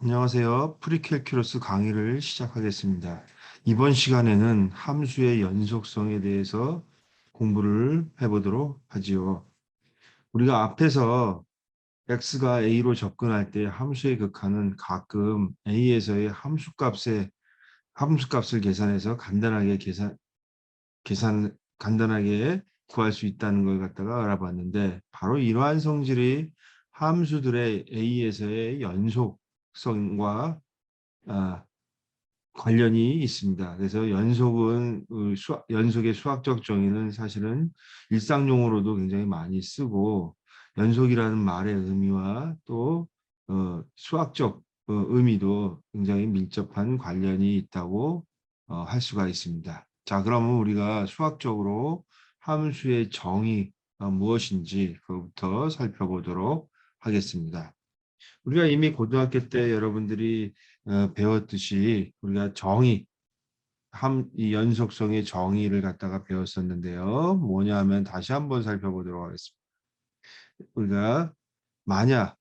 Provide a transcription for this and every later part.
안녕하세요. 프리캘큘러스 강의를 시작하겠습니다. 이번 시간에는 함수의 연속성에 대해서 공부를 해보도록 하지요. 우리가 앞에서 x가 a로 접근할 때 함수의 극한은 가끔 a에서의 함수값을 계산해서 간단하게 구할 수 있다는 걸 갖다가 알아봤는데, 바로 이러한 성질이 함수들의 a에서의 연속성과 아, 관련이 있습니다. 그래서 연속의 수학적 정의는 사실은 일상용어로도 굉장히 많이 쓰고, 연속이라는 말의 의미와 또 수학적 의미도 굉장히 밀접한 관련이 있다고 할 수가 있습니다. 자, 그러면 우리가 수학적으로 함수의 정의가 무엇인지 그부터 살펴보도록 하겠습니다. 우리가 이미 고등학교 때 여러분들이 배웠듯이 우리가 이 연속성의 정의를 갖다가 배웠었는데요. 뭐냐 하면 다시 한번 살펴보도록 하겠습니다. 우리가 만약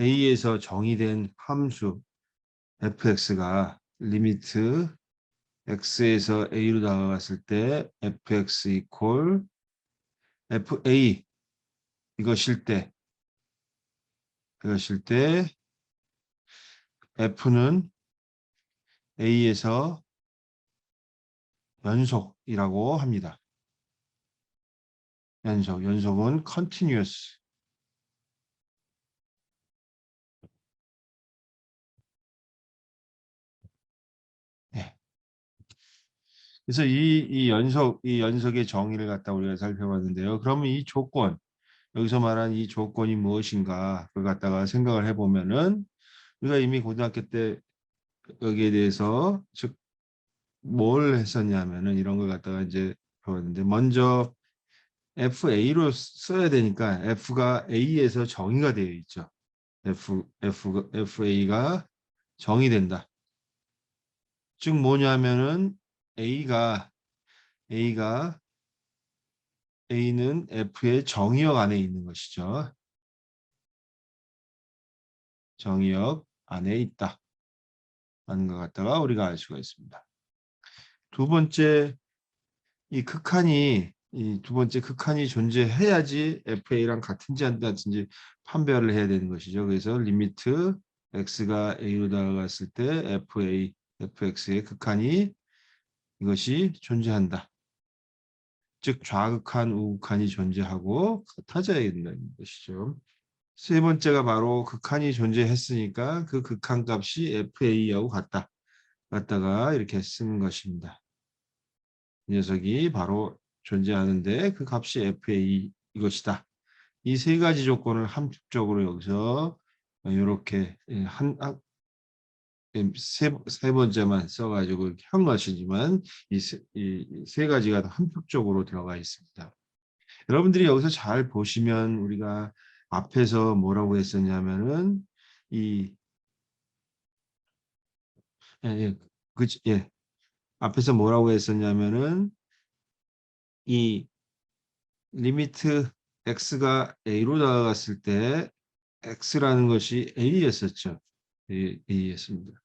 A에서 정의된 함수 fx가 리미트 x에서 a로 다가갔을 때 fx 이퀄 fa 이것일 때 f는 a에서 연속이라고 합니다. 연속은 continuous. 네. 그래서 이 연속의 정의를 갖다 우리가 살펴봤는데요. 그러면 여기서 말한 이 조건이 무엇인가, 그걸 갖다가 생각을 해보면은, 우리가 이미 고등학교 때 여기에 대해서, 즉, 뭘 했었냐면은, 이런 걸 갖다가 이제 배웠는데, 먼저 FA로 써야 되니까, F가 A에서 정의가 되어 있죠. FA가 정의된다. 즉, 뭐냐면은, A가 A는 F의 정의역 안에 있는 것이죠. 정의역 안에 있다 하는 것 같다가 우리가 알 수가 있습니다. 두 번째 두 번째 극한이 존재해야지 FA랑 같은지 안 같은지 판별을 해야 되는 것이죠. 그래서 리미트 x가 a로 다가갔을 때 fx의 극한이 이것이 존재한다. 즉 좌극한, 우극한이 존재하고 같아져야 된다는 것이죠. 세 번째가 바로 극한이 존재했으니까 그 극한 값이 FA하고 같다가 이렇게 쓰는 것입니다. 이 녀석이 바로 존재하는데 그 값이 FA 이것이다. 이 세 가지 조건을 함축적으로 여기서 이렇게 세 번째만 써가지고 이렇게 한 것이지만 이 세 가지가 다 함축적으로 들어가 있습니다. 여러분들이 여기서 잘 보시면 우리가 앞에서 뭐라고 했었냐면은 이 예, 예, 예. 앞에서 뭐라고 했었냐면은 이 리미트 x가 a로 다가갔을 때 x라는 것이 a였었죠. a였습니다.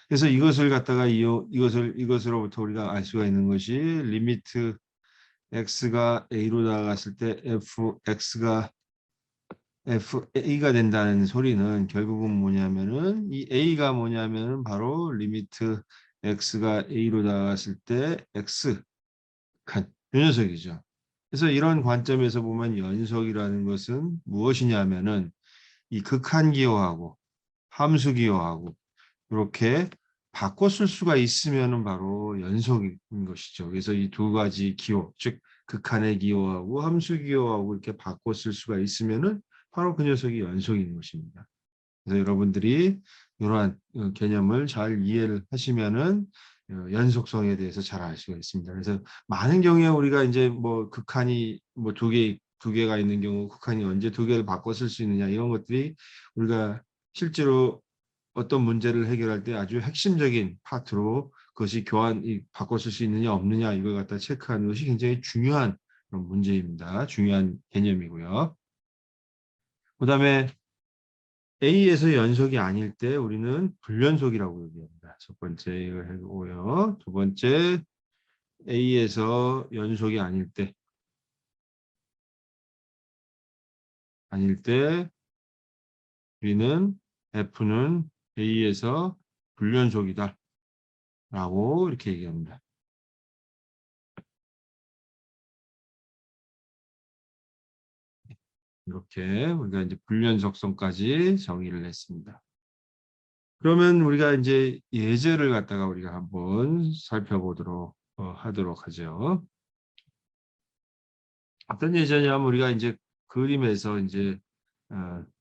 그래서 이것을 갖다가 이것으로부터 우리가 알 수가 있는 것이 리미트 x가 a로 다가갔을 때 fx가 fa가 된다는 소리는 결국은 뭐냐면은 이 a가 뭐냐면은 바로 리미트 x가 a로 다가갔을 때 x 이 녀석이죠. 그래서 이런 관점에서 보면 연속이라는 것은 무엇이냐면은 이 극한기호하고 함수기호하고 이렇게 바꿔 쓸 수가 있으면은 바로 연속인 것이죠. 그래서 이 두 가지 기호, 즉 극한의 기호하고 함수기호하고 이렇게 바꿔 쓸 수가 있으면은 바로 그 녀석이 연속인 것입니다. 그래서 여러분들이 이러한 개념을 잘 이해를 하시면은 연속성에 대해서 잘 알 수가 있습니다. 그래서 많은 경우에 우리가 이제 뭐 극한이 뭐 두 개가 있는 경우 극한이 언제 두 개를 바꿔 쓸 수 있느냐 이런 것들이 우리가 실제로 어떤 문제를 해결할 때 아주 핵심적인 파트로 그것이 바꿔 쓸 수 있느냐 없느냐 이걸 갖다 체크하는 것이 굉장히 중요한 그런 문제입니다. 중요한 개념이고요. 그다음에 A에서 연속이 아닐 때 우리는 불연속이라고 얘기합니다. 첫 번째 이거 해보고요. 두 번째 A에서 연속이 아닐 때 우리는 F는 A에서 불연속이다 라고 이렇게 얘기합니다. 이렇게 우리가 이제 불연속성까지 정의를 했습니다. 그러면 우리가 이제 예제를 갖다가 우리가 한번 살펴보도록 하도록 하죠. 어떤 예제냐면 우리가 이제 그림에서 이제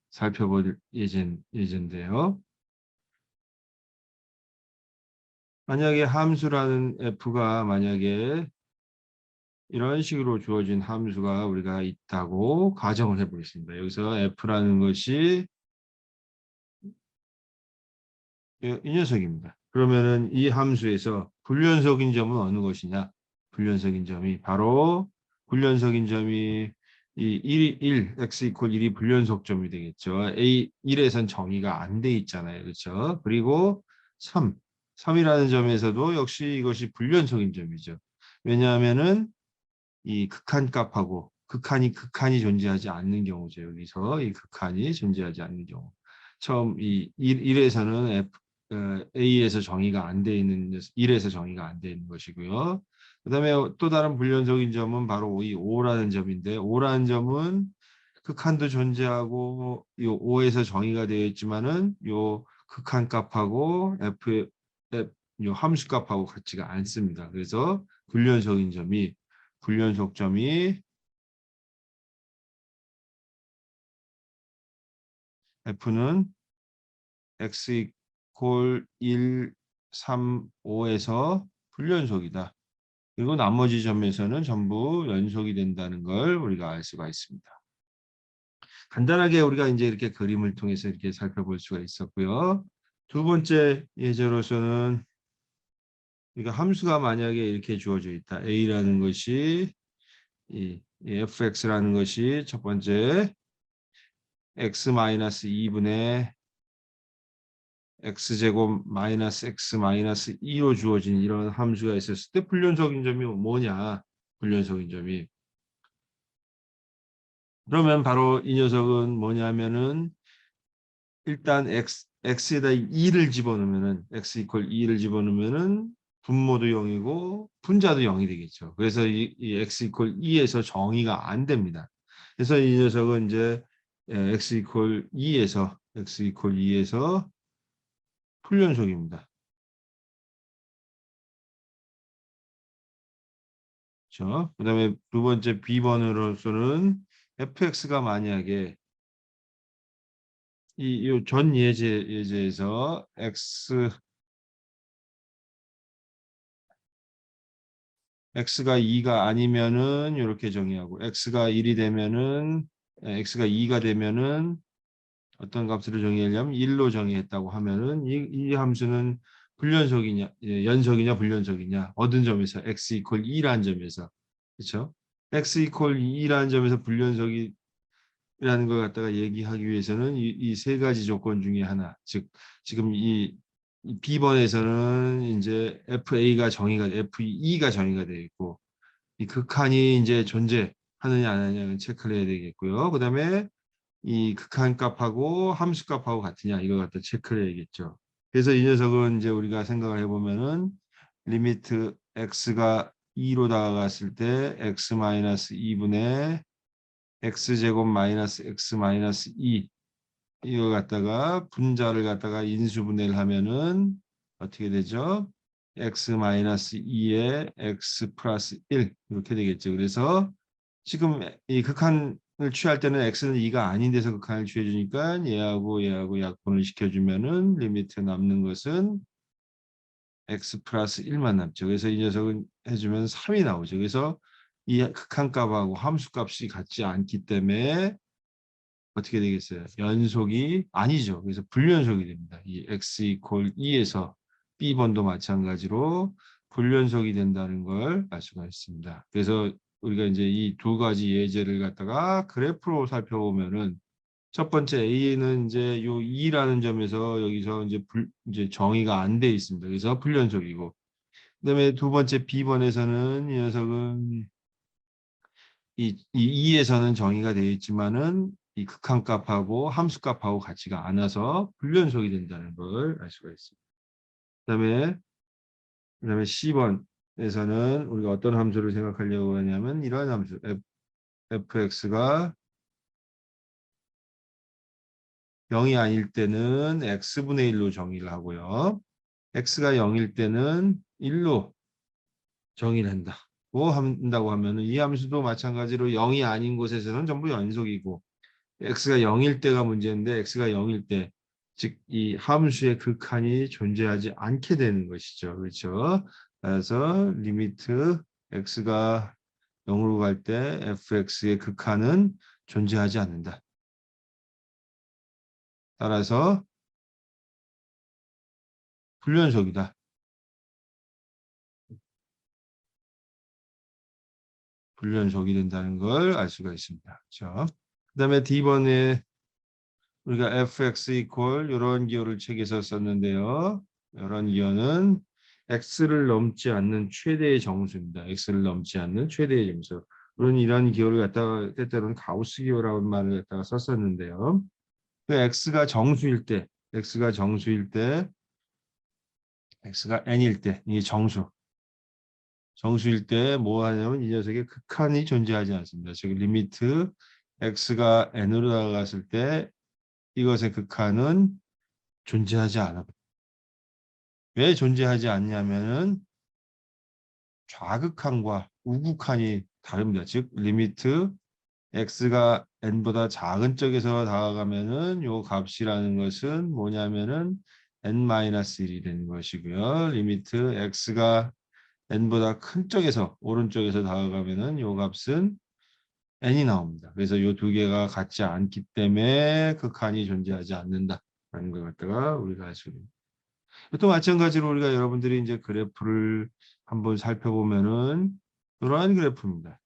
살펴볼 예제인데요. 만약에 함수라는 f가 만약에 이런 식으로 주어진 함수가 우리가 있다고 가정을 해보겠습니다. 여기서 f라는 것이 이 녀석입니다. 그러면은 이 함수에서 불연속인 점은 어느 것이냐? 불연속인 점이 바로 불연속인 점이 이 1, x 이퀄 1이 불연속점이 되겠죠. A 1에선 정의가 안 돼 있잖아요. 그렇죠? 그리고 3이라는 점에서도 역시 이것이 불연속인 점이죠. 왜냐하면은 이 극한이 존재하지 않는 경우죠. 여기서 이 극한이 존재하지 않는 경우. 처음 이 1에서는 A에서 정의가 안 돼 있는 1에서 정의가 안 돼 있는 것이고요. 그다음에 또 다른 불연속인 점은 바로 이 5라는 점인데 5라는 점은 극한도 존재하고 이 5에서 정의가 되어 있지만은 요 극한 값하고 요 함수 값하고 같지가 않습니다. 그래서 불연속점이 F는 x 이퀄 1, 3, 5에서 불연속이다. 그리고 나머지 점에서는 전부 연속이 된다는 걸 우리가 알 수가 있습니다. 간단하게 우리가 이제 이렇게 그림을 통해서 이렇게 살펴볼 수가 있었고요. 두 번째 예제로서는 우리가 함수가 만약에 이렇게 주어져 있다. A라는 것이 이 fx라는 것이 첫 번째 x-2분의 x제곱 마이너스 x 마이너스 2로 주어진 이런 함수가 있었을 때 불연속인 점이 뭐냐? 불연속인 점이. 그러면 바로 이 녀석은 뭐냐면은 일단 x에다 2를 집어넣으면은 x 이퀄 2를 집어넣으면은 분모도 0이고 분자도 0이 되겠죠. 그래서 이 x 이퀄 2에서 정의가 안 됩니다. 그래서 이 녀석은 이제 x 이퀄 2에서 풀연속입니다. 그렇죠? 그다음에 두 번째 B번으로서는 fx가 만약에 이 전 예제에서 x가 2가 아니면은 이렇게 정의하고 x가 1이 되면은 x가 2가 되면은 어떤 값으로 정의하려면 1로 정의했다고 하면은 이 함수는 불연속이냐 연속이냐 불연속이냐 얻은 점에서 x 이퀄 2라는 점에서 그렇죠? x 이퀄 2라는 점에서 불연속이라는 걸 갖다가 얘기하기 위해서는 이 세 가지 조건 중에 하나 즉 지금 이 B번에서는 이제 FE가 정의가 되어 있고 이 극한이 이제 존재하느냐 안 하느냐는 체크를 해야 되겠고요. 그다음에 이 극한 값하고 함수 값하고 같으냐 이걸 갖다 체크를 해야겠죠. 그래서 이 녀석은 이제 우리가 생각을 해보면은 리미트 x가 2로 다가갔을 때 x 마이너스 2분의 x제곱 마이너스 x 마이너스 2 이거 갖다가 분자를 갖다가 인수분해를 하면은 어떻게 되죠? x 마이너스 2에 x 플러스 1 이렇게 되겠죠. 그래서 지금 이 극한을 취할 때는 x는 2가 아닌 데서 극한을 취해주니까 얘하고 약분을 시켜주면은 리미트 남는 것은 x 플러스 1만 남죠. 그래서 이 녀석은 해주면 3이 나오죠. 그래서 이 극한값하고 함수값이 같지 않기 때문에 어떻게 되겠어요? 연속이 아니죠. 그래서 불연속이 됩니다. 이 x 이퀄 2에서 b번도 마찬가지로 불연속이 된다는 걸 알 수가 있습니다. 그래서 우리가 이제 이 두 가지 예제를 갖다가 그래프로 살펴보면은 첫 번째 A는 이제 요 2라는 점에서 여기서 이제 정의가 안 돼 있습니다. 그래서 불연속이고. 그다음에 두 번째 B번에서는 이 녀석은 이 2에서는 정의가 되어 있지만은 이 극한값하고 함수값하고 같지가 않아서 불연속이 된다는 걸 알 수가 있습니다. 그다음에 C번에서는 우리가 어떤 함수를 생각하려고 하냐면 이러한 함수 fx가 0이 아닐 때는 x분의 1로 정의를 하고요. x가 0일 때는 1로 정의를 한다고 하면은 이 함수도 마찬가지로 0이 아닌 곳에서는 전부 연속이고 x가 0일 때가 문제인데 x가 0일 때 즉 이 함수의 극한이 존재하지 않게 되는 것이죠. 그렇죠? 그래서 리미트 x가 0으로 갈 때 fx의 극한은 존재하지 않는다. 따라서 불연속이다. 불연속이 된다는 걸 알 수가 있습니다. 그렇죠? 그다음에 D번에 우리가 fx 이퀄 이런 기호를 책에서 썼는데요. 이런 기호는 x를 넘지 않는 최대의 정수입니다. x를 넘지 않는 최대의 정수. 물론 이런 기호를 갖다가 때때로는 가우스 기호라는 말을 갖다가 썼었는데요. 그 x가 n일 때, 이게 정수일 때 뭐 하냐면 이 녀석의 극한이 존재하지 않습니다. 즉 리미트 x가 n으로 다가갔을 때 이것의 극한은 존재하지 않아. 왜 존재하지 않냐면은 좌극한과 우극한이 다릅니다. 즉 리미트 x가 n보다 작은 쪽에서 다가가면은 요 값이라는 것은 뭐냐면은 n-1이 되는 것이고요. 리미트 x가 n보다 큰 쪽에서 오른쪽에서 다가가면은 요 값은 n이 나옵니다. 그래서 요 두 개가 같지 않기 때문에 극한이 존재하지 않는다라는 걸 갖다가 우리가 알 수 있습니다. 또 마찬가지로 우리가 여러분들이 이제 그래프를 한번 살펴보면은 이러한 그래프입니다.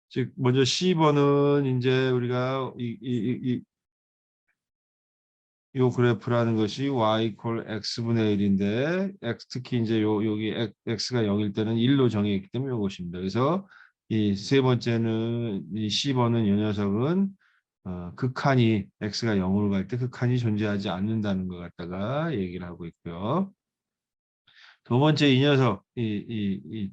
즉 먼저 C번은 이제 우리가 요 그래프라는 것이 y 이퀄 x분의 1인데 특히 이제 여기 x가 0일 때는 1로 정의했기 때문에 이것입니다. 그래서 이 세 번째는 이 C번은 이 녀석은 극한이 x가 0으로 갈 때 극한이 존재하지 않는다는 것 갖다가 얘기를 하고 있고요. 두 번째 이 녀석 이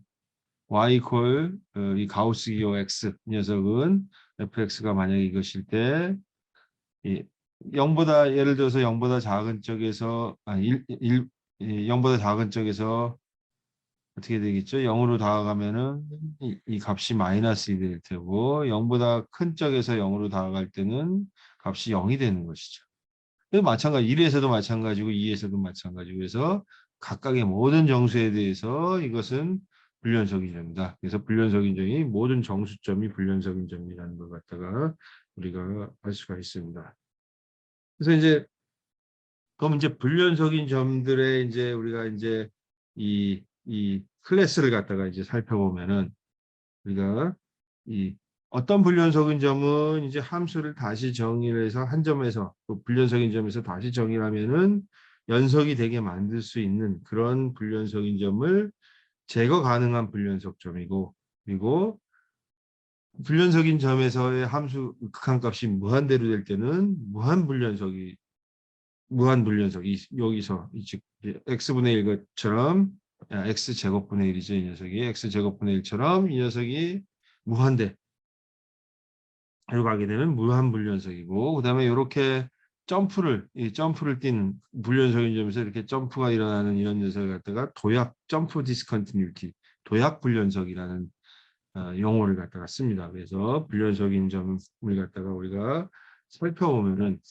y 이퀄 이 가우스 기호 x 이 녀석은 fx가 만약에 이것일 때 이 0보다 예를 들어서 0보다 작은 쪽에서 0보다 작은 쪽에서 어떻게 되겠죠? 0으로 다가가면은 이 값이 마이너스 될 테고 0보다 큰 쪽에서 0으로 다가갈 때는 값이 0이 되는 것이죠. 마찬가지 1에서도 마찬가지고 2에서도 마찬가지고 그래서 각각의 모든 정수에 대해서 이것은 불연속인정이다. 그래서 불연속인정이 모든 정수점이 불연속인정이라는 걸 갖다가 우리가 알 수가 있습니다. 그래서 이제 그럼 이제 불연속인 점들의 이제 우리가 이제 이 클래스를 갖다가 이제 살펴보면은 우리가 이 어떤 불연속인 점은 이제 함수를 다시 정의를 해서 한 점에서 또 불연속인 점에서 다시 정의를 하면은 연속이 되게 만들 수 있는 그런 불연속인 점을 제거 가능한 불연속점이고 그리고 불연속인 점에서의 함수 극한값이 무한대로 될 때는 무한불연속 여기서 즉 x분의 1 것처럼 x제곱분의 1이죠. 이 녀석이 x제곱분의 1처럼 이 녀석이 무한대로 가게 되면 무한불연속이고 그다음에 이렇게 점프를 뛰는 불연속인 점에서 이렇게 점프가 일어나는 이런 녀석을 갖다가 도약 점프 디스컨티뉴티 도약 불연속이라는 용어를 갖다가 씁니다. 그래서 불연속인 점을 갖다가 우리가 살펴보면은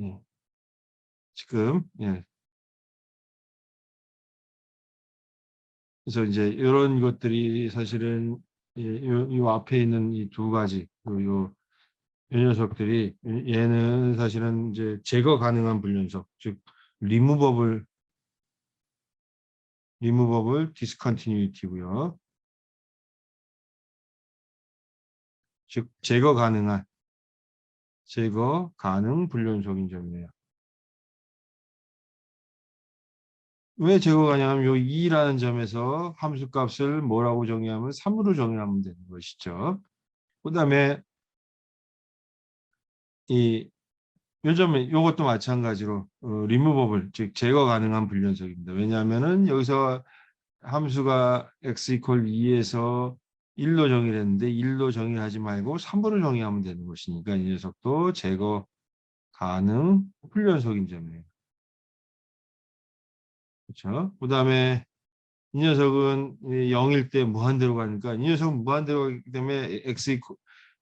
예. 지금 그래서 이제 이런 것들이 사실은 이 앞에 있는 이 두 가지 이 녀석들이 얘는 사실은 이제 제거 가능한 불연속, 즉 리무버블 디스컨티뉴이티고요. 즉 제거 가능 불연속인 점이에요. 왜 제거 가능하면 요 2라는 점에서 함수 값을 뭐라고 정의하면 3으로 정의하면 되는 것이죠. 그다음에 이 요점에 이것도 마찬가지로 리무버블 즉 제거 가능한 불연속입니다. 왜냐하면은 여기서 함수가 x 이퀄 2에서 1로 정의를 했는데 1로 정의하지 말고 3으로 정의하면 되는 것이니까 이 녀석도 제거 가능 불연속인 점이에요. 그렇죠? 그다음에 이 녀석은 0일 때 무한대로 가니까 이 녀석은 무한대로 가기 때문에 x 이퀄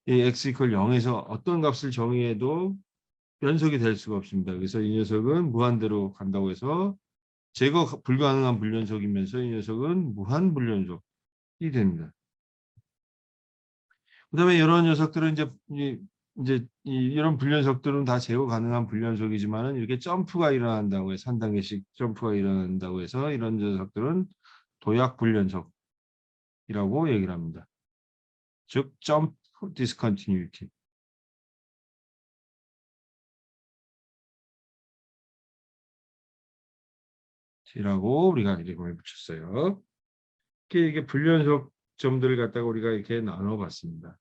0에서 어떤 값을 정의해도 연속이 될 수가 없습니다. 그래서 이 녀석은 무한대로 간다고 해서 제거 불가능한 불연속이면서 이 녀석은 무한 불연속이 됩니다. 그다음에 이런 녀석들은 이런 불연속들은 다 제거 가능한 불연속이지만은 이렇게 점프가 일어난다고 해서 한 단계씩 점프가 일어난다고 해서 이런 녀석들은 도약 불연속이라고 얘기를 합니다. 즉 점프 디스컨티뉴이티. 라고 우리가 이름을 붙였어요. 이게 불연속 점들을 갖다가 우리가 이렇게 나눠봤습니다.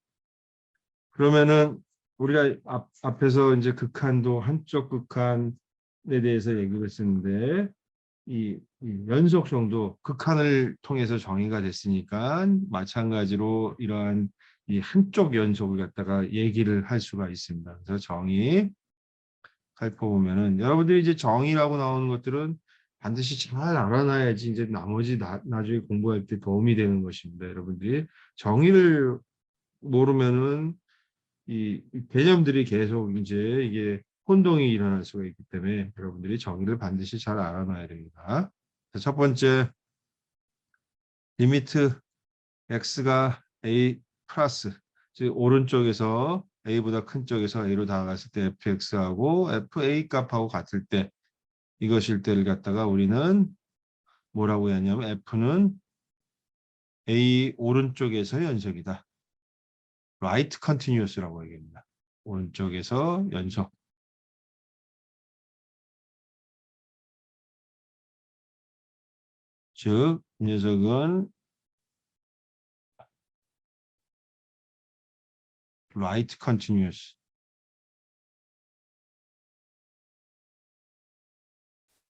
그러면은 우리가 앞에서 이제 극한도 한쪽 극한에 대해서 얘기를 했었는데 이 연속성도 극한을 통해서 정의가 됐으니까 마찬가지로 이러한 이 한쪽 연속을 갖다가 얘기를 할 수가 있습니다. 그래서 정의 살펴보면은 여러분들이 이제 정의라고 나오는 것들은 반드시 잘 알아놔야지 이제 나머지 나중에 공부할 때 도움이 되는 것입니다. 여러분들이 정의를 모르면은 이 개념들이 계속 이제 이게 혼동이 일어날 수가 있기 때문에 여러분들이 정의를 반드시 잘 알아놔야 됩니다. 첫 번째, 리미트 x가 a 플러스, 즉 오른쪽에서 a보다 큰 쪽에서 a로 다가갔을 때 fx하고 fa 값하고 같을 때 이것일 때를 갖다가 우리는 뭐라고 하냐면 f는 a 오른쪽에서 연속이다. right continuous라고 얘기합니다. 오른쪽에서 연속. 즉, 이 녀석은 right continuous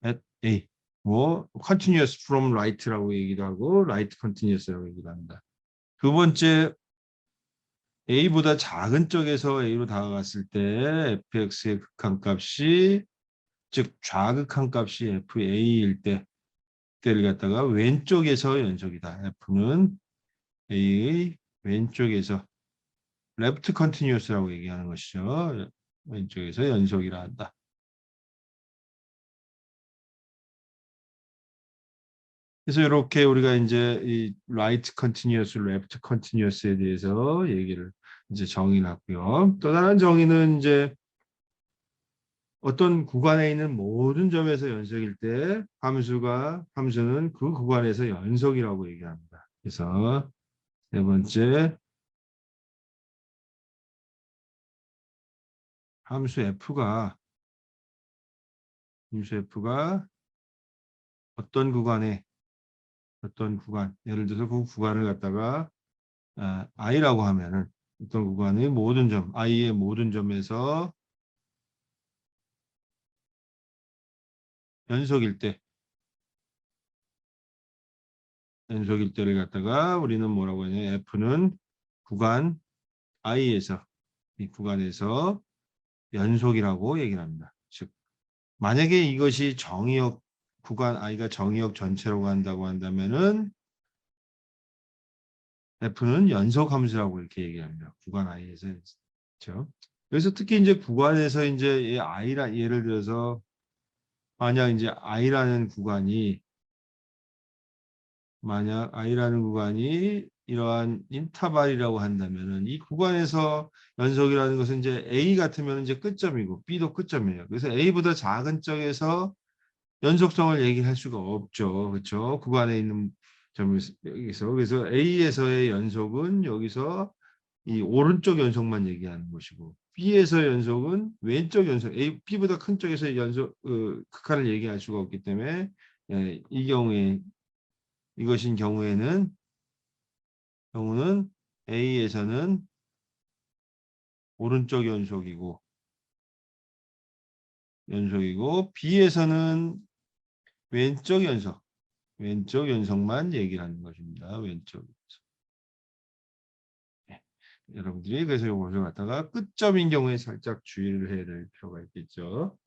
at A. 뭐 continuous from right라고 얘기도 하고 right continuous라고 얘기도 합니다. 두 번째, A보다 작은 쪽에서 A로 다가갔을 때 fx의 극한값이 즉 좌극한값이 fa일 때를 갖다가 왼쪽에서 연속이다. f는 A의 왼쪽에서 left continuous라고 얘기하는 것이죠. 왼쪽에서 연속이라 한다. 그래서 이렇게 우리가 이제 이 right continuous, left continuous에 대해서 얘기를 이제 정의를 하고요. 또 다른 정의는 이제 어떤 구간에 있는 모든 점에서 연속일 때 함수는 그 구간에서 연속이라고 얘기합니다. 그래서 네 번째, 함수 f가 어떤 구간, 예를 들어서 그 구간을 갖다가 i라고 하면은 어떤 구간의 모든 점, i의 모든 점에서 연속일 때 연속일 때를 갖다가 우리는 뭐라고 하냐, f는 구간 i에서 이 구간에서 연속이라고 얘기를 합니다. 즉 만약에 이것이 정의역 구간 i가 정의역 전체라고 한다고 한다면은 f는 연속 함수라고 이렇게 얘기합니다. 구간 i에서. 그렇죠? 그래서 특히 이제 구간에서 이제 이 i라 예를 들어서 만약 이제 i라는 구간이 만약 i라는 구간이 이러한 인터벌이라고 한다면은 이 구간에서 연속이라는 것은 이제 a 같으면 이제 끝점이고 b도 끝점이에요. 그래서 a보다 작은 쪽에서 연속성을 얘기할 수가 없죠. 그렇죠? 구간에 있는 점을 여기서 그래서 A에서의 연속은 여기서 이 오른쪽 연속만 얘기하는 것이고 B에서 연속은 왼쪽 연속 A, B보다 큰 쪽에서 연속 극한을 얘기할 수가 없기 때문에 예, 이 경우에 이것인 경우는 A에서는 오른쪽 연속이고 B에서는 왼쪽 연속만 얘기를 하는 것입니다. 왼쪽 연속. 네. 여러분들이 그래서 이것을 갖다가 끝점인 경우에 살짝 주의를 해야 될 필요가 있겠죠.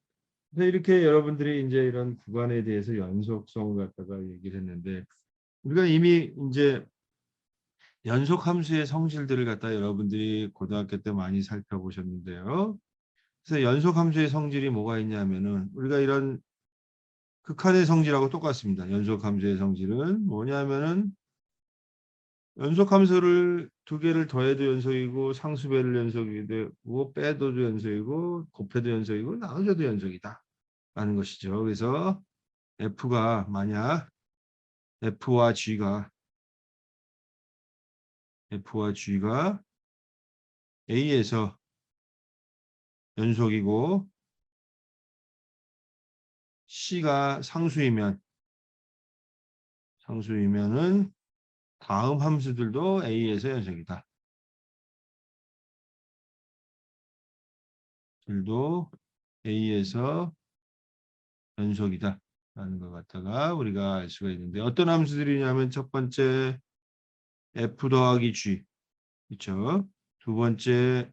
그래서 이렇게 여러분들이 이제 이런 구간에 대해서 연속성을 갖다가 얘기를 했는데 우리가 이미 이제 연속 함수의 성질들을 갖다 여러분들이 고등학교 때 많이 살펴보셨는데요. 그래서 연속 함수의 성질이 뭐가 있냐면은 우리가 이런 극한의 성질하고 똑같습니다. 연속 함수의 성질은 뭐냐면은 연속 함수를 두 개를 더해도 연속이고 상수배를 연속이 되고 빼도 연속이고 곱해도 연속이고 나눠줘도 연속이다 라는 것이죠. 그래서 F가 만약 F와 G가 A에서 연속이고 C가 상수이면은 다음 함수들도 A에서 연속이다. 들도 A에서 연속이다. 라는 것 갖다가 우리가 알 수가 있는데 어떤 함수들이냐면 첫 번째 F 더하기 G 그렇죠? 두 번째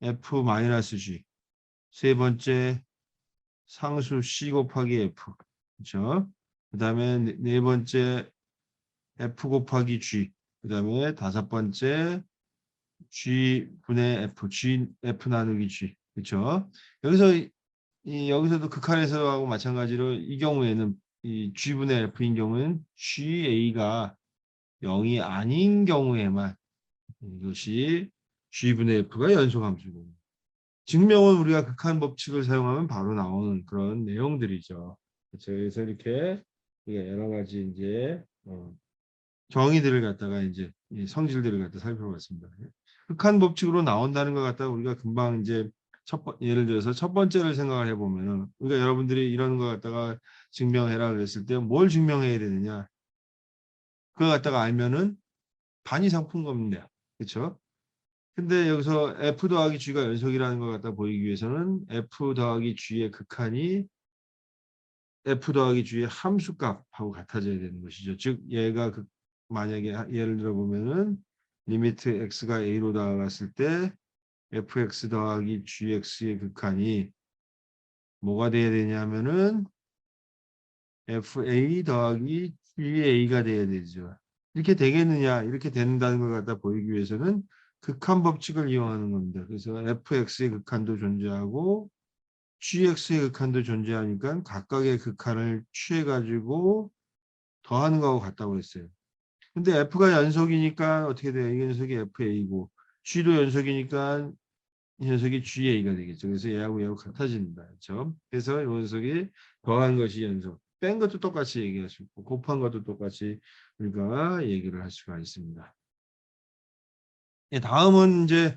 F 마이너스 G 세 번째 상수 C 곱하기 F 그렇죠? 그 다음에 네 번째 F 곱하기 G 그 다음에 다섯 번째 G 분의 F F 나누기 G 그렇죠? 여기서도 극한에서하고 마찬가지로 이 경우에는 이 G분의 F인 경우는 GA가 0이 아닌 경우에만 이것이 G분의 F가 연속함수고 증명은 우리가 극한 법칙을 사용하면 바로 나오는 그런 내용들이죠. 그렇죠? 그래서 이렇게 여러 가지 이제 정의들을 갖다가 이제 이 성질들을 갖다 살펴봤습니다. 극한 법칙으로 나온다는 것 갖다가 우리가 금방 이제 예를 들어서 첫 번째를 생각을 해보면은 우리가 여러분들이 이런 거 갖다가 증명해라 그랬을 때 뭘 증명해야 되느냐 그거 갖다가 알면은 반 이상 푼 겁니다. 그렇죠? 근데 여기서 F 더하기 G가 연속이라는 것 갖다 보이기 위해서는 F 더하기 G의 극한이 F 더하기 G의 함수값하고 같아져야 되는 것이죠. 즉 얘가 만약에 예를 들어 보면은 리미트 x가 a로 다가갔을 때 fx 더하기 gx의 극한이 뭐가 돼야 되냐면은 fa 더하기 ga가 돼야 되죠. 이렇게 되겠느냐? 이렇게 된다는 걸 갖다 보이기 위해서는 극한 법칙을 이용하는 겁니다. 그래서 fx의 극한도 존재하고 gx의 극한도 존재하니까 각각의 극한을 취해가지고 더하는 거하고 같다고 했어요. 근데 F가 연속이니까 어떻게 돼요? 이 녀석이 FA고 G도 연속이니까 이 녀석이 GA가 되겠죠. 그래서 얘하고 같아진다. 그렇죠? 그래서 이 녀석이 더한 것이 연속. 뺀 것도 똑같이 얘기할 수 있고 곱한 것도 똑같이 우리가 얘기를 할 수가 있습니다. 예, 다음은 이제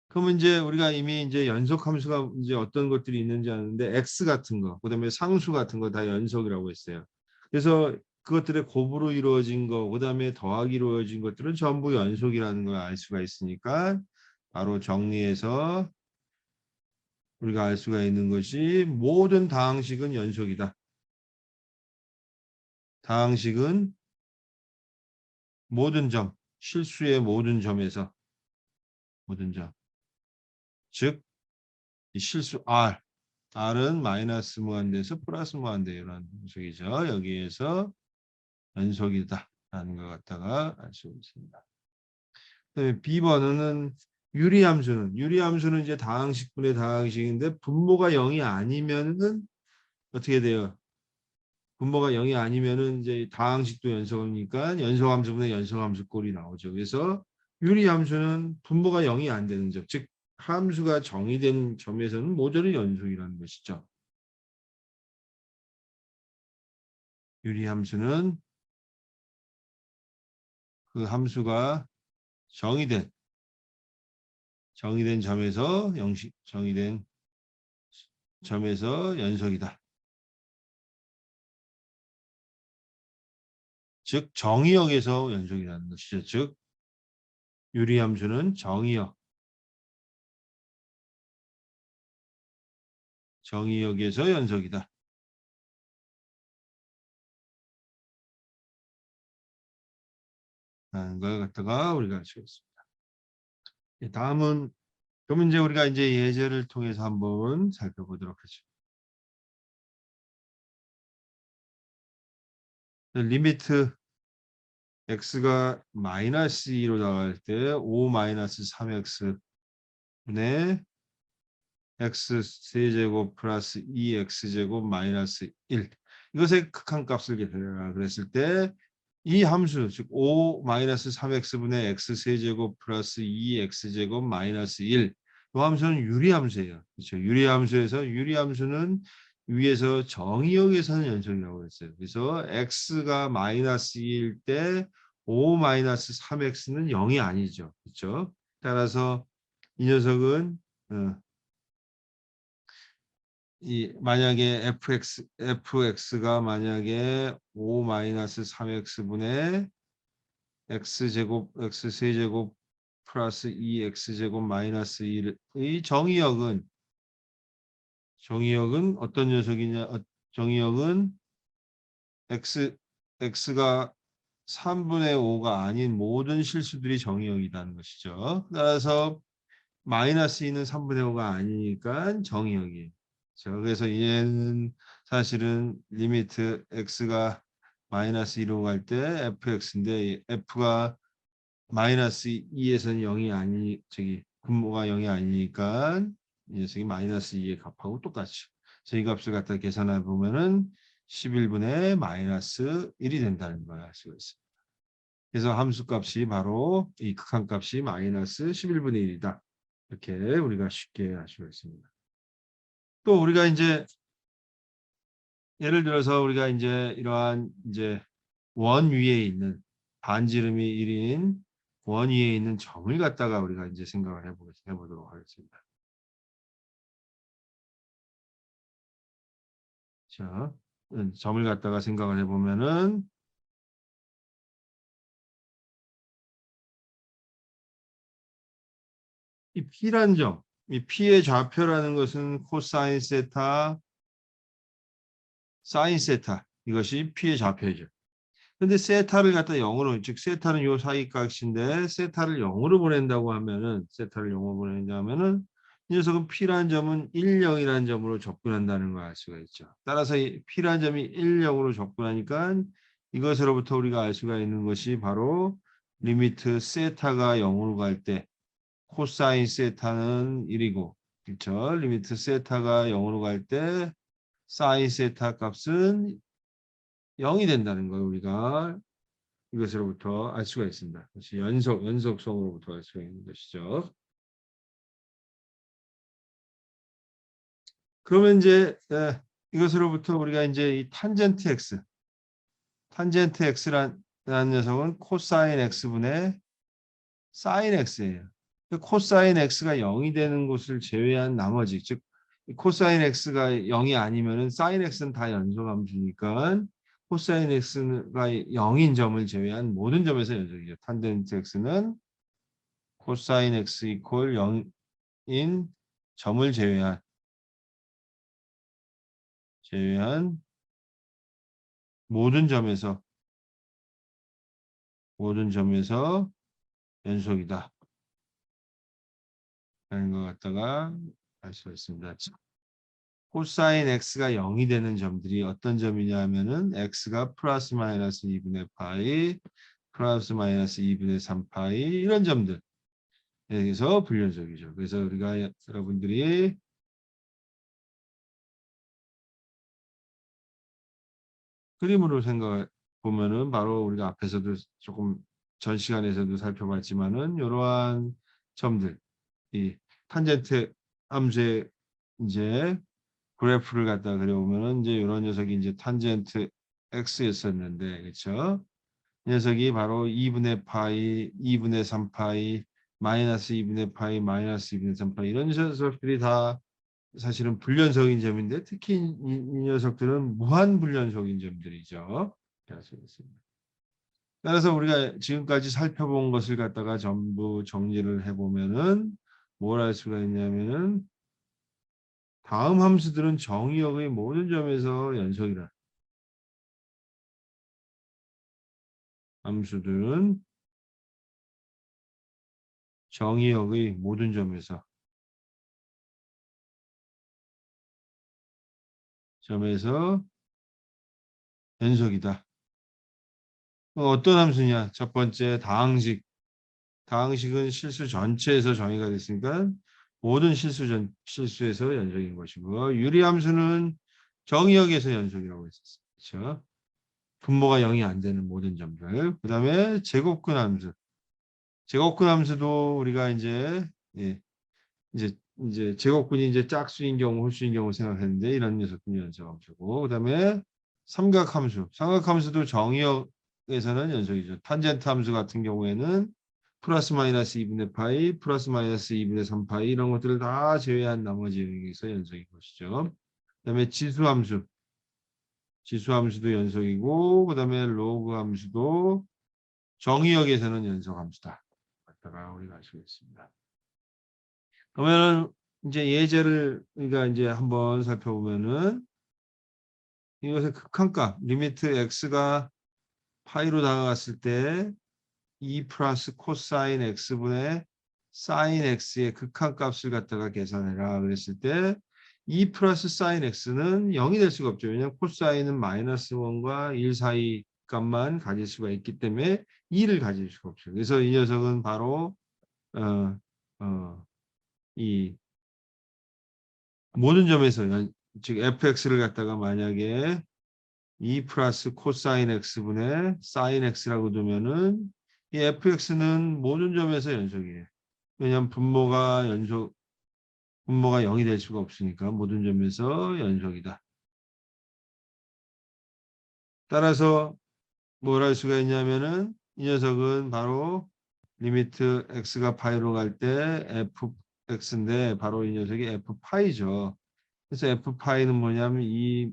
그러면 이제 우리가 이미 이제 연속 함수가 이제 어떤 것들이 있는지 아는데 x 같은 거, 그다음에 상수 같은 거 다 연속이라고 했어요. 그래서 그것들의 곱으로 이루어진 거, 그다음에 더하기로 이루어진 것들은 전부 연속이라는 걸 알 수가 있으니까 바로 정리해서 우리가 알 수가 있는 것이 모든 다항식은 연속이다. 다항식은 모든 점, 실수의 모든 점에서 모든 점, 즉 이 실수 R은 마이너스 무한대에서 플러스 무한대라는 녀석이죠. 여기에서 연속이다라는 것 갖다가 알 수 있습니다. 그다음에 B번은 유리함수는 이제 다항식분의 다항식인데 분모가 0이 아니면은 어떻게 돼요? 분모가 0이 아니면은 이제 다항식도 연속이니까 연속함수분의 연속함수 꼴이 나오죠. 그래서 유리함수는 분모가 0이 안 되는 점, 즉 함수가 정의된 점에서는 모조리 연속이라는 것이죠. 유리함수는 그 함수가 정의된 점에서 정의된 점에서 연속이다. 즉 정의역에서 연속이라는 것이죠. 즉 유리함수는 정의역에서 연속이다. 라는 걸 갖다가 우리가 알 수 있습니다. 다음은 그럼 이제 우리가 이제 예제를 통해서 한번 살펴보도록 하죠. 리미트 x가 마이너스 2로 나갈 때 5 마이너스 3x 분의 x 세제곱 플러스 2x제곱 마이너스 1 이것의 극한값을 계산해라 그랬을 때 이 함수 즉 5 마이너스 3x분의 x 세제곱 플러스 2x제곱 마이너스 1 이 함수는 유리함수예요. 그렇죠? 유리함수에서 유리함수는 위에서 정의역에서는 연속이라고 했어요. 그래서 x가 마이너스 2일 때 5 마이너스 3x는 0이 아니죠. 그렇죠? 따라서 이 녀석은 만약에 fx가 만약에 5 마이너스 3x분의 x제곱 x 세제곱 플러스 2x제곱 마이너스 1의 정의역은 어떤 녀석이냐? 정의역은 x가 3분의 5가 아닌 모든 실수들이 정의역이라는 것이죠. 따라서 마이너스 2는 3분의 5가 아니니까 정의역이에요. 그래서 얘는 사실은 리미트 x가 마이너스 2로 갈 때 fx인데 f가 마이너스 2에서는 0이 아니 분모가 0이 아니니까 이 녀석이 마이너스 2의 값하고 똑같죠. 그래서 이 값을 갖다 계산해 보면은 11분의 마이너스 1이 된다는 걸 알 수가 있습니다. 그래서 함수값이 바로 이 극한값이 마이너스 11분의 1이다. 이렇게 우리가 쉽게 알 수가 있습니다. 또 우리가 이제 예를 들어서 우리가 이제 이러한 이제 원 위에 있는 반지름이 1인 원 위에 있는 점을 갖다가 우리가 이제 생각을 해보도록 하겠습니다. 자, 점을 갖다가 생각을 해보면은 이 P란 점, 이 P의 좌표라는 것은 코사인 세타, 사인 세타 이것이 P의 좌표죠. 근데 세타를 갖다 0으로 즉 세타는 요 사이 값인데 세타를 0으로 보낸다고 하면은 세타를 0으로 보낸다면은 이 녀석은 P라는 점은 1, 0이라는 점으로 접근한다는 걸 알 수가 있죠. 따라서 이 P라는 점이 1, 0으로 접근하니까 이것으로부터 우리가 알 수가 있는 것이 바로 리미트 세타가 0으로 갈 때 코사인 세타는 1이고 그렇죠? 리미트 세타가 0으로 갈 때 사인 세타 값은 0이 된다는 걸 우리가 이것으로부터 알 수가 있습니다. 그것이 연속성으로부터 알 수가 있는 것이죠. 그러면 이제 이것으로부터 우리가 이제 이 탄젠트 x라는 녀석은 코사인 x분의 사인 x예요. 코사인 x가 0이 되는 것을 제외한 나머지 즉 코사인 x가 0이 아니면은 사인 x는 다 연속함수니까 코사인 x가 0인 점을 제외한 모든 점에서 연속이죠. 탄젠트 x는 코사인 x 이퀄 0인 점을 제외한 모든 점에서 연속이다. 라는 것 갖다가 알 수 있습니다. 코사인 x가 0이 되는 점들이 어떤 점이냐 하면은 x가 플러스 마이너스 2분의 파이, 플러스 마이너스 2분의 3파이 이런 점들. 여기서 불연속이죠. 그래서 우리가 여러분들이 그림으로 생각해 보면은 바로 우리가 앞에서도 조금 전 시간에서도 살펴봤지만은 이러한 점들, 이 탄젠트 함수의 이제 그래프를 갖다 그려보면은 이제 이런 녀석이 이제 탄젠트 x였었는데, 그렇죠? 이 녀석이 바로 2분의 파이, 2분의 3파이, 마이너스 2분의 파이, 마이너스 2분의 3파이 이런 녀석들이 다 사실은 불연속인 점인데, 특히 이 녀석들은 무한 불연속인 점들이죠. 따라서 우리가 지금까지 살펴본 것을 갖다가 전부 정리를 해보면은 뭘 할 수가 있냐면은 다음 함수들은 정의역의 모든 점에서 연속이라. 함수들은 정의역의 모든 점에서 연속이다. 어떤 함수냐? 첫 번째 다항식. 다항식은 실수 전체에서 정의가 됐으니까 모든 실수에서 연속인 것이고, 유리함수는 정의역에서 연속이라고 했었어요. 그렇죠? 분모가 0이 안 되는 모든 점들. 그 다음에 제곱근 함수. 제곱근 함수도 우리가 이제, 예, 이제 제곱근이 이제 짝수인 경우, 홀수인 경우 생각했는데 이런 녀석들이 연속함수고, 그 다음에 삼각함수. 삼각함수도 정의역에서는 연속이죠. 탄젠트 함수 같은 경우에는 플러스 마이너스 2분의 파이, 플러스 마이너스 2분의 3파이 이런 것들을 다 제외한 나머지 영역에서 연속인 것이죠. 그 다음에 지수함수. 지수함수도 연속이고, 그 다음에 로그 함수도 정의역에서는 연속함수다. 갖다가 우리가 알 수 있습니다. 그러면은 이제 예제를 우리가 이제 한번 살펴보면은 이것의 극한값 리미트 x가 파이로 다가갔을 때 2 플러스 코사인 x분의 사인 x의 극한값을 갖다가 계산해라 그랬을 때 2 플러스 사인 x는 0이 될 수가 없죠. 왜냐하면 코사인은 마이너스 1과 1 사이 값만 가질 수가 있기 때문에 2를 가질 수가 없죠. 그래서 이 녀석은 바로 어, 어, 이 모든 점에서 즉 fx를 갖다가 만약에 2 플러스 코사인 x분의 사인 x라고 두면은 이 fx는 모든 점에서 연속이에요. 왜냐하면 분모가 0이 될 수가 없으니까 모든 점에서 연속이다. 따라서 뭘 할 수가 있냐면은 이 녀석은 바로 리미트 x가 파이로 갈 때 fx인데 바로 이 녀석이 f파이죠. 그래서 f파이는 뭐냐면 2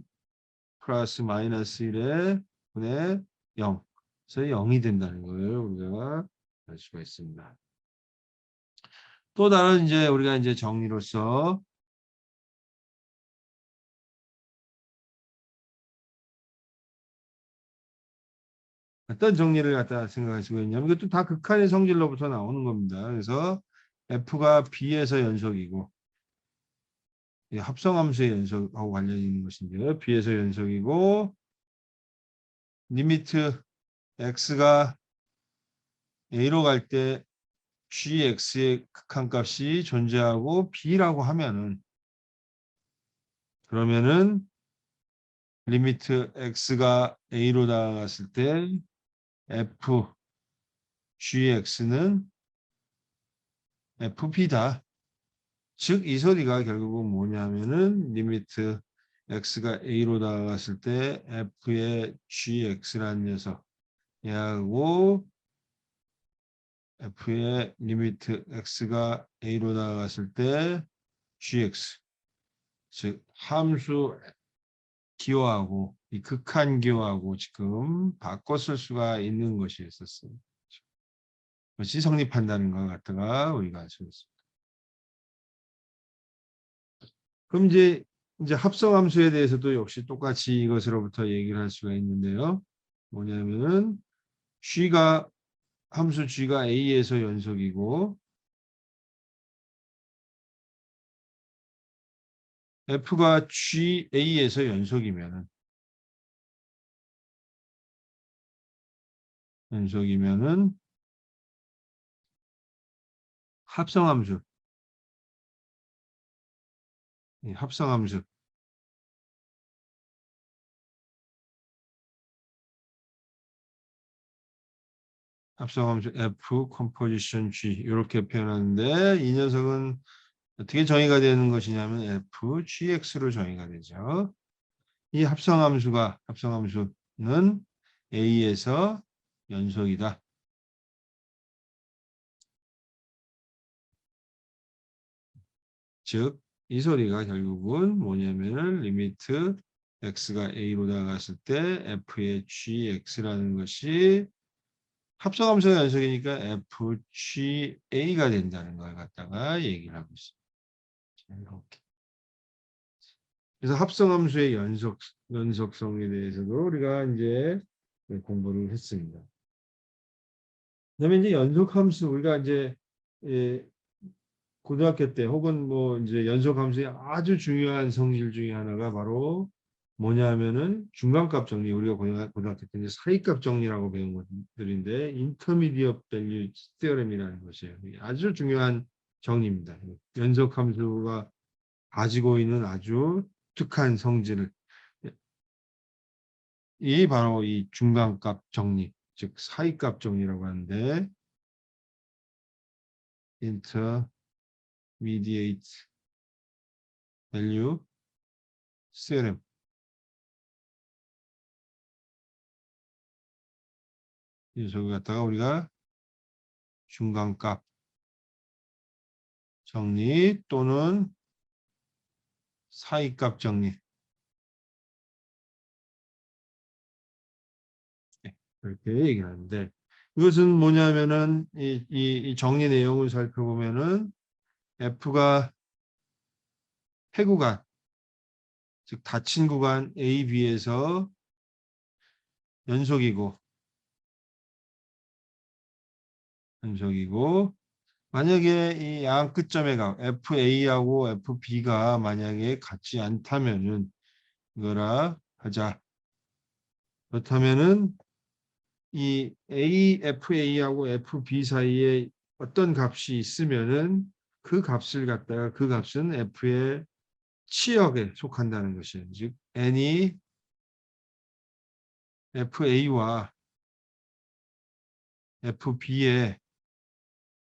플러스 마이너스 1의 분의 0. 그래서 0이 된다는 걸 우리가 알 수가 있습니다. 또 다른 이제 우리가 이제 정리로서 어떤 정리를 갖다 생각할 수가 있냐면 이것도 다 극한의 성질로부터 나오는 겁니다. 그래서 F가 B에서 연속이고 이 합성함수의 연속하고 관련이 있는 것인데요. B에서 연속이고 리미트 X가 A로 갈 때 GX의 극한값이 존재하고 B라고 하면은 그러면은 리미트 x가 a로 다가갔을 때 f gx는 fp다. 즉 이 소리가 결국은 뭐냐면은 리미트 x가 a로 다가갔을 때 f의 gx라는 녀석 얘하고 f의 리미트 x가 a로 다가갔을 때 gx 즉 함수 기호하고 이 극한 기호하고 지금 바꿔 쓸 수가 있는 것이 있었어요. 그것이 성립한다는 것 같다가 우리가 알 수 있습니다. 그럼 이제 합성함수에 대해서도 역시 똑같이 이것으로부터 얘기를 할 수가 있는데요. 뭐냐면은 G가 함수 G가 A에서 연속이고 F가 GA에서 연속이면은 합성함수, 합성함수 합성함수 F 컴포지션 G 이렇게 표현하는데 이 녀석은 어떻게 정의가 되는 것이냐면 F GX로 정의가 되죠. 이 합성함수는 A에서 연속이다. 즉, 이 소리가 결국은 뭐냐면은 리미트 x가 a로 나갔을 때 f의 gx라는 것이 합성함수가 연속이니까 fga가 된다는 걸 갖다가 얘기를 하고 있습니다. 이렇게. 그래서 합성함수의 연속성에 대해서도 우리가 이제 공부를 했습니다. 그다음에 이제 연속함수 우리가 이제 예, 고등학교 때 혹은 뭐 이제 연속함수의 아주 중요한 성질 중에 하나가 바로 뭐냐면은 중간값 정리 우리가 고등학교 때 이제 사이값 정리라고 배운 것들인데 인터미디엇 밸류 시스템이라는 것이에요. 아주 중요한 정리입니다. 연속함수가 가지고 있는 아주 독특한 성질을 이 바로 이 중간값 정리 즉 사이값 정리라고 하는데 intermediate value theorem 이 녀석을 갖다가 우리가 중간값 정리 또는 사이값 정리 이렇게 얘기하는데 이것은 뭐냐면은 이 정리 내용을 살펴보면은 F가 폐구간 즉 닫힌 구간 A, B에서 연속이고 만약에 이 양 끝점의 값 FA하고 FB가 만약에 같지 않다면은 이거라 하자. 그렇다면은 이 FA하고 FB 사이에 어떤 값이 있으면은 그 값을 갖다가 그 값은 F의 치역에 속한다는 것이에요. 즉 n이 FA와 FB의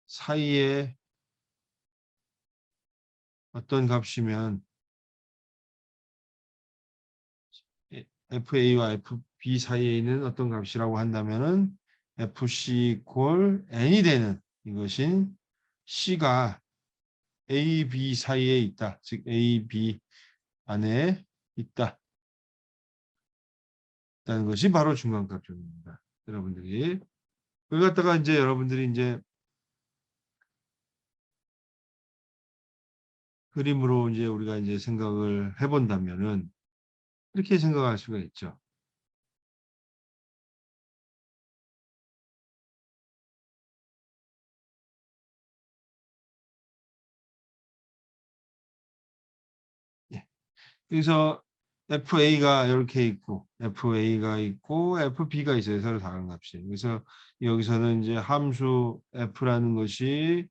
사이에 어떤 값이면 FA와 FB 사이에 있는 어떤 값이라고 한다면은 FC 골 n이 되는 이것인 C가 A, B 사이에 있다. 즉 A, B 안에 있다. 라는 것이 바로 중간값 정리입니다. 여러분들이 그걸 갖다가 이제 여러분들이 이제 그림으로 이제 우리가 이제 생각을 해본다면은 이렇게 생각할 수가 있죠. 예. 그래서 FA가 이렇게 있고 FA가 있고 FB가 있어요. 서로 다른 값이. 그래서 여기서는 이제 함수 F라는 것이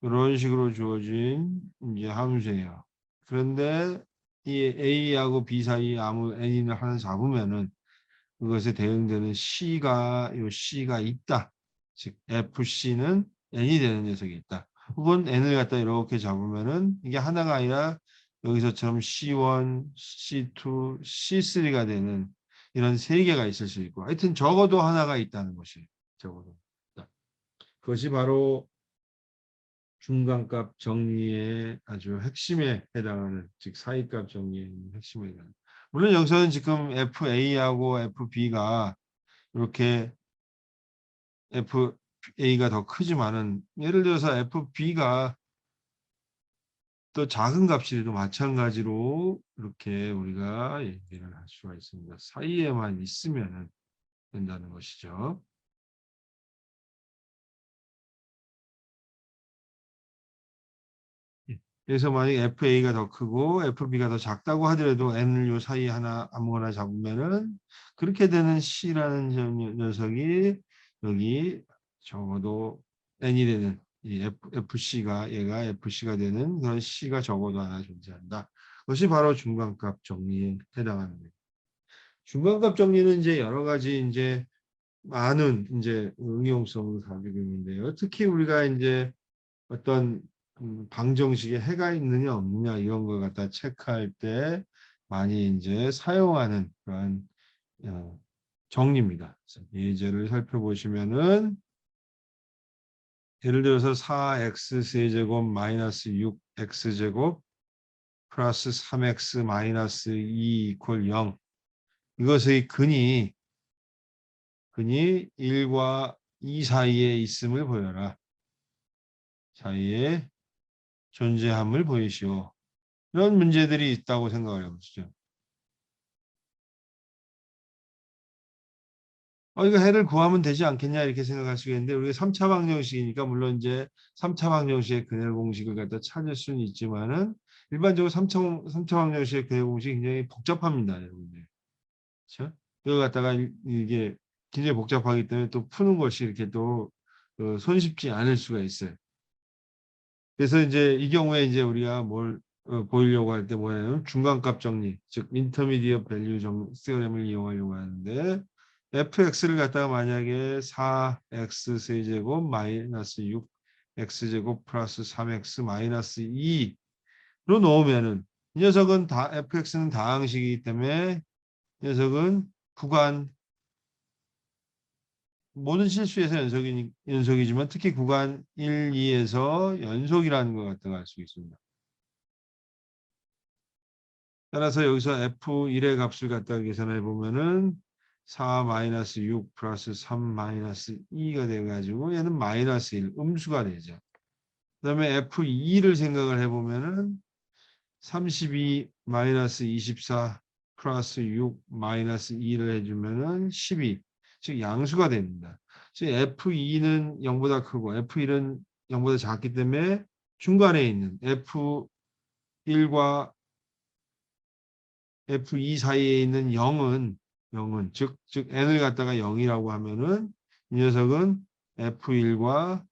이런 식으로 주어진 이제 함수예요. 그런데 이 A하고 B 사이에 아무 n을 하나 잡으면은 그것에 대응되는 C가 있다. 즉 FC는 n이 되는 녀석이 있다. 혹은 n을 갖다 이렇게 잡으면은 이게 하나가 아니라 여기서처럼 C1, C2, C3가 되는 이런 세 개가 있을 수 있고 하여튼 적어도 하나가 있다는 것이 적어도 있다. 그것이 바로 중간값 정리의 아주 핵심에 해당하는 즉 사이값 정리의 핵심에 해당하는 물론 여기서는 지금 FA하고 FB가 이렇게 FA가 더 크지만은 예를 들어서 FB가 또 작은 값이라도 마찬가지로 이렇게 우리가 얘기를 할 수가 있습니다. 사이에만 있으면 된다는 것이죠. 그래서 만약 FA가 더 크고 FB가 더 작다고 하더라도 N을 요 사이에 하나 아무거나 잡으면은 그렇게 되는 C라는 녀석이 여기 적어도 N이 되는 이 FC가 얘가 FC가 되는 그런 C가 적어도 하나 존재한다. 그것이 바로 중간값 정리에 해당하는 거예요. 중간값 정리는 이제 여러 가지 이제 많은 이제 응용성을 가지고 있는데요. 특히 우리가 이제 어떤 방정식에 해가 있느냐 없느냐 이런 걸 갖다 체크할 때 많이 이제 사용하는 그런 정리입니다. 그래서 예제를 살펴보시면은 예를 들어서 4x 세제곱 마이너스 6x 제곱 플러스 3x 마이너스 2 이퀄 0 이것의 근이 1과 2 사이에 있음을 보여라. 사이에 존재함을 보이시오. 이런 문제들이 있다고 생각을 해보시죠. 이거 해를 구하면 되지 않겠냐 이렇게 생각할 수 있는데 우리가 3차 방정식이니까 물론 이제 3차 방정식의 근해 공식을 갖다 찾을 수는 있지만은 일반적으로 3차 방정식의 근해 공식이 굉장히 복잡합니다, 여러분들. 그렇죠? 이걸 갖다가 이게 굉장히 복잡하기 때문에 또 푸는 것이 이렇게 또 손쉽지 않을 수가 있어요. 그래서 이제 이 경우에 이제 우리가 뭘 보이려고 할 때 뭐냐면 중간값 정리, 즉 인터미디엇 밸류 시어램을 이용하려고 하는데 fx를 갖다가 만약에 4x 세제곱 마이너스 6x 제곱 플러스 3x 마이너스 2로 놓으면은 이 녀석은 다 fx는 다항식이기 때문에 이 녀석은 구간 모든 실수에서 연속이지만 특히 구간 1, 2에서 연속이라는 것 같다고 할 수 있습니다. 따라서 여기서 F1의 값을 갖다 계산해 보면은 4-6 플러스 3-2가 돼가지고 얘는 마이너스 1, 음수가 되죠. 그 다음에 F2를 생각을 해보면은 32 마이너스 24 플러스 6 마이너스 2를 해주면은 12, 즉 양수가 됩니다. 즉 F2는 0보다 크고 F1은 0보다 작기 때문에 중간에 있는 F1과 F2 사이에 있는 0은 즉 n을 갖다가 0이라고 하면은 이 녀석은 F1과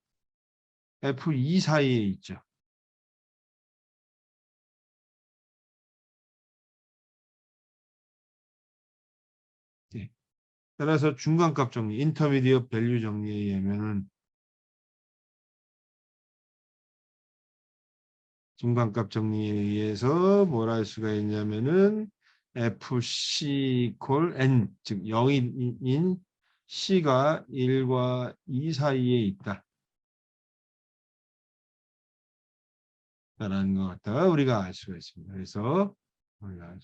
F2 사이에 있죠. 네. 따라서 중간값 정리, 인터미디엇 밸류 정리에 의하면은 중간값 정리에 의해서 뭘 할 수가 있냐면은 FC 콜 N, 즉 0인 C가 1과 2 사이에 있다. 라는 것 같다 우리가 알 수가 있습니다. 그래서 우리가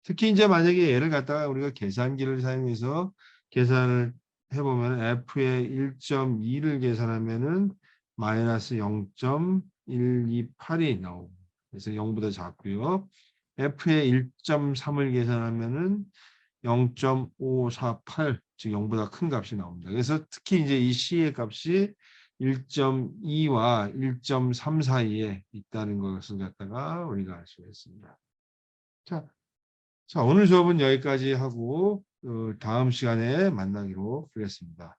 특히 이제 만약에 얘를 갖다가 우리가 계산기를 사용해서 계산을 해보면 F의 1.2를 계산하면은 마이너스 0.128이 나오고 그래서 0보다 작고요. F의 1.3을 계산하면은 0.548, 즉 0보다 큰 값이 나옵니다. 그래서 특히 이제 이 C의 값이 1.2와 1.3 사이에 있다는 것을 갖다가 우리가 알 수가 있습니다. 자, 오늘 수업은 여기까지 하고 다음 시간에 만나기로 하겠습니다.